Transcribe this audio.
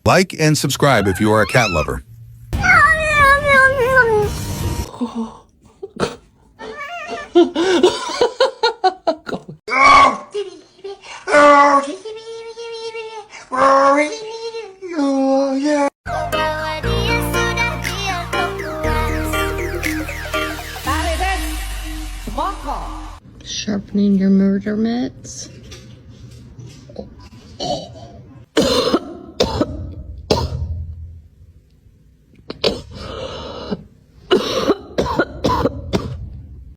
Like and subscribe if you are a cat lover. Sharpening your murder mitts.